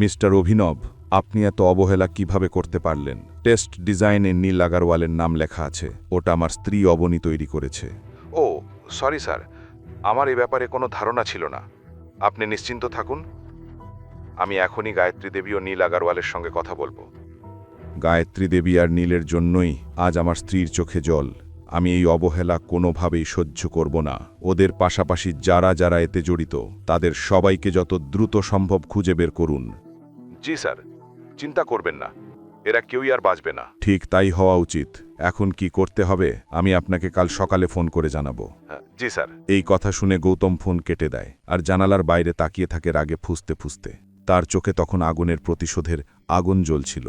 Mister অভিনব, আপনি এত অবহেলা কিভাবে করতে পারলেন? টেস্ট ডিজাইনে নীল আগারওয়ালের নাম লেখা আছে। ওটা আমার স্ত্রী অবনী তৈরি করেছে। ও সরি স্যার, আমার এই ব্যাপারে কোনো ধারণা ছিল না। আপনি নিশ্চিন্ত থাকুন, আমি এখনই গায়ত্রী দেবী ও নীল আগারওয়ালের সঙ্গে কথা বলবো। গায়ত্রী দেবী আর নীলের জন্যই আজ আমার স্ত্রীর চোখে জল। আমি এই অবহেলা কোনোভাবেই সহ্য করব না। ওদের পাশাপাশি যারা যারা এতে জড়িত তাদের সবাইকে যত দ্রুত সম্ভব খুঁজে বের করুন। জি স্যার, চিন্তা করবেন না, এরা কেউই আর বাঁচবে না। ঠিক তাই হওয়া উচিত। এখন কি করতে হবে আমি আপনাকে কাল সকালে ফোন করে জানাবো। জি স্যার। এই কথা শুনে গৌতম ফোন কেটে দেয় আর জানালার বাইরে তাকিয়ে থাকে রাগে ফুঁসতে ফুঁসতে। তার চোখে তখন আগুনের প্রতিশোধের আগুন জ্বলছিল।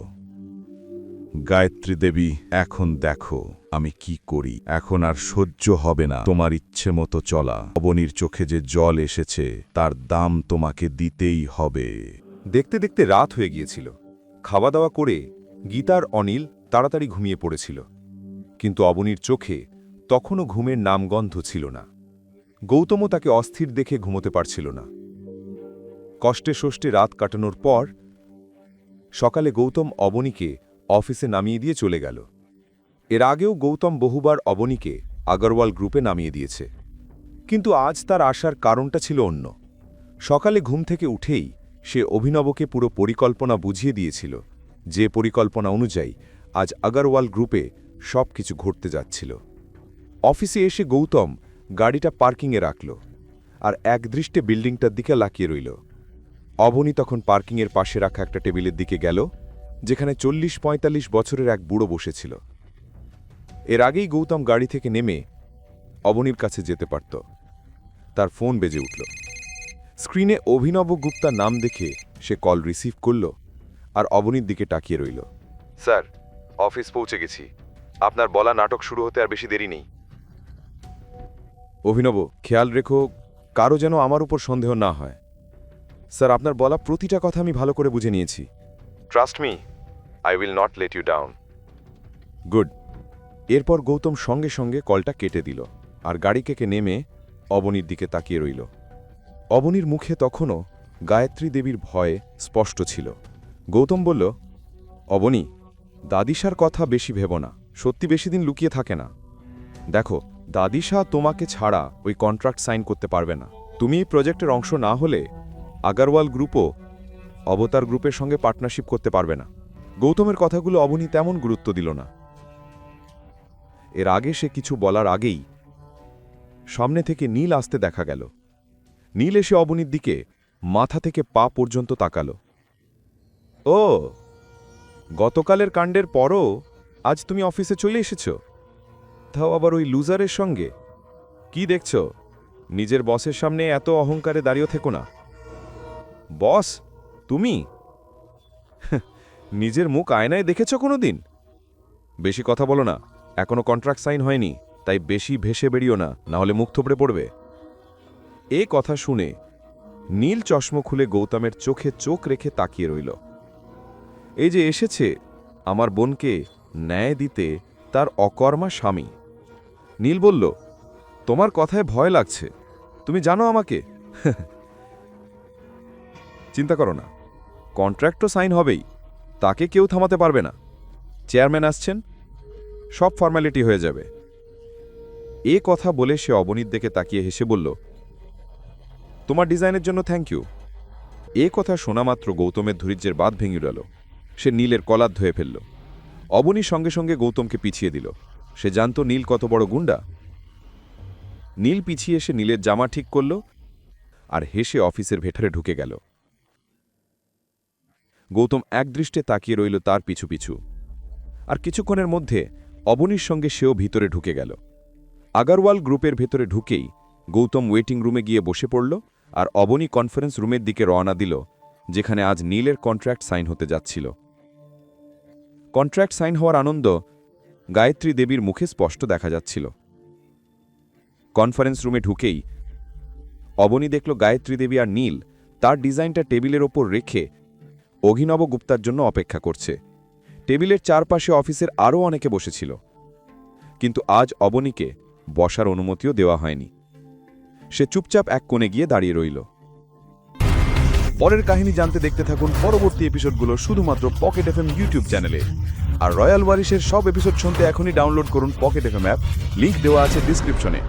গায়ত্রী দেবী, এখন দেখো আমি কি করি। এখন আর সহ্য হবে না তোমার ইচ্ছে মতো চলা। অবনীর চোখে যে জল এসেছে তার দাম তোমাকে দিতেই হবে। দেখতে দেখতে রাত হয়ে গিয়েছিল। খাওয়া দাওয়া করে গীতার অনিল তাড়াতাড়ি ঘুমিয়ে পড়েছিল, কিন্তু অবনীর চোখে তখনও ঘুমের নামগন্ধ ছিল না। গৌতমও তাকে অস্থির দেখে ঘুমোতে পারছিল না। কষ্টে সষ্টে রাত কাটানোর পর সকালে গৌতম অবনীকে অফিসে নামিয়ে দিয়ে চলে গেল। এর আগেও গৌতম বহুবার অবনীকে আগরওয়াল গ্রুপে নামিয়ে দিয়েছে, কিন্তু আজ তার আসার কারণটা ছিল অন্য। সকালে ঘুম থেকে উঠেই সে অভিনবকে পুরো পরিকল্পনা বুঝিয়ে দিয়েছিল, যে পরিকল্পনা অনুযায়ী আজ আগরওয়াল গ্রুপে সব কিছু ঘটতে যাচ্ছিল। অফিসে এসে গৌতম গাড়িটা পার্কিংয়ে রাখল আর একদৃষ্টে বিল্ডিংটার দিকে লাকিয়ে রইল। অবনী তখন পার্কিংয়ের পাশে রাখা একটা টেবিলের দিকে গেল, যেখানে 40-45 বছরের এক বুড়ো বসেছিল। এর আগেই গৌতম গাড়ি থেকে নেমে অবনীর কাছে যেতে পারত। তার ফোন বেজে উঠল। স্ক্রিনে অভিনব গুপ্তার নাম দেখে সে কল রিসিভ করল আর অবনীর দিকে তাকিয়ে রইল। স্যার, অফিস পৌঁছে গেছি। আপনার বলা নাটক শুরু হতে আর বেশি দেরি নেই। অভিনব, খেয়াল রেখো কারো যেন আমার উপর সন্দেহ না হয়। স্যার, আপনার বলা প্রতিটা কথা আমি ভালো করে বুঝে নিয়েছি। Trust me, I will not let you down. Good. এরপর গৌতম সঙ্গে সঙ্গে কলটা কেটে দিল আর গাড়ি থেকে নেমে অবনীর দিকে তাকিয়ে রইল। অবনীর মুখে তখনও গায়ত্রী দেবীর ভয় স্পষ্ট ছিল। গৌতম বলল, অবনী, দাদিশার কথা বেশি ভেব না। সত্যি বেশি দিন লুকিয়ে থাকে না। দেখো, দাদিশা তোমাকে ছাড়া ওই কন্ট্রাক্ট সাইন করতে পারবে না। তুমি এই প্রজেক্টের অংশ না হলে আগরওয়াল গ্রুপও অবতার গ্রুপের সঙ্গে পার্টনারশিপ করতে পারবে না। গৌতমের কথাগুলো অবনী তেমন গুরুত্ব দিল না। এর আগে সে কিছু বলার আগেই সামনে থেকে নীল আসতে দেখা গেল। নীল এসে অবনীর দিকে মাথা থেকে পা পর্যন্ত তাকাল। ও, গতকালের কাণ্ডের পরও আজ তুমি অফিসে চলে এসেছ, তাও আবার ওই লুজারের সঙ্গে। কি দেখছ? নিজের বসের সামনে এত অহংকারে দাঁড়িয়ে থেকো না। বস তুমি? নিজের মুখ আয়নায় দেখেছ কোনো দিন? বেশি কথা বলো না, এখনো কন্ট্রাক্ট সাইন হয়নি, তাই বেশি ভেসে বেরিও না, নাহলে মুখ থুবড়ে পড়বে। এ কথা শুনে নীল চশমা খুলে গৌতমের চোখে চোখ রেখে তাকিয়ে রইল। এই যে এসেছে আমার বোনকে ন্যায় দিতে তার অকর্মা স্বামী। নীল বলল, তোমার কথায় ভয় লাগছে, তুমি জানো আমাকে। চিন্তা করো না, কন্ট্রাক্ট তো সাইন হবেই, তাকে কেউ থামাতে পারবে না। চেয়ারম্যান আসছেন, সব ফর্মালিটি হয়ে যাবে। এ কথা বলে সে অবনীর দিকে তাকিয়ে হেসে বলল, তোমার ডিজাইনের জন্য থ্যাংক ইউ। এ কথা শোনা মাত্র গৌতমের ধৈর্যের বাঁধ ভেঙে গেল। সে নীলের কলার ধুয়ে ফেলল। অবনী সঙ্গে সঙ্গে গৌতমকে পিছিয়ে দিল। সে জানত নীল কত বড় গুন্ডা। নীল পিছিয়ে এসে নীলের জামা ঠিক করল আর হেসে অফিসের ভেতরে ঢুকে গেল। গৌতম একদৃষ্টে তাকিয়ে রইল তার পিছু পিছু। আর কিছুক্ষণের মধ্যে অবনীর সঙ্গে সেও ভিতরে ঢুকে গেল। আগরওয়াল গ্রুপের ভেতরে ঢুকেই গৌতম ওয়েটিং রুমে গিয়ে বসে পড়ল আর অবনী কনফারেন্স রুমের দিকে রওনা দিল, যেখানে আজ নীলের কন্ট্রাক্ট সাইন হতে যাচ্ছিল। কন্ট্রাক্ট সাইন হওয়ার আনন্দ গায়ত্রী দেবীর মুখে স্পষ্ট দেখা যাচ্ছিল। কনফারেন্স রুমে ঢুকেই অবনী দেখল গায়ত্রী দেবী আর নীল তার ডিজাইনটা টেবিলের ওপর রেখে অভিনব গুপ্তার জন্য অপেক্ষা করছে। টেবিলের চারপাশে অফিসের আরও অনেকে বসেছিল, কিন্তু আজ অবনীকে বসার অনুমতিও দেওয়া হয়নি। সে চুপচাপ এক কোণে গিয়ে দাঁড়িয়ে রইল। পরের কাহিনী জানতে দেখতে থাকুন পরবর্তী এপিসোডগুলো শুধুমাত্র পকেট এফএম ইউটিউব চ্যানেলে। আর রয়্যাল ওয়ারিশের সব এপিসোড শুনতে এখনই ডাউনলোড করুন পকেট এফএম অ্যাপ, লিংক দেওয়া আছে ডিসক্রিপশনে।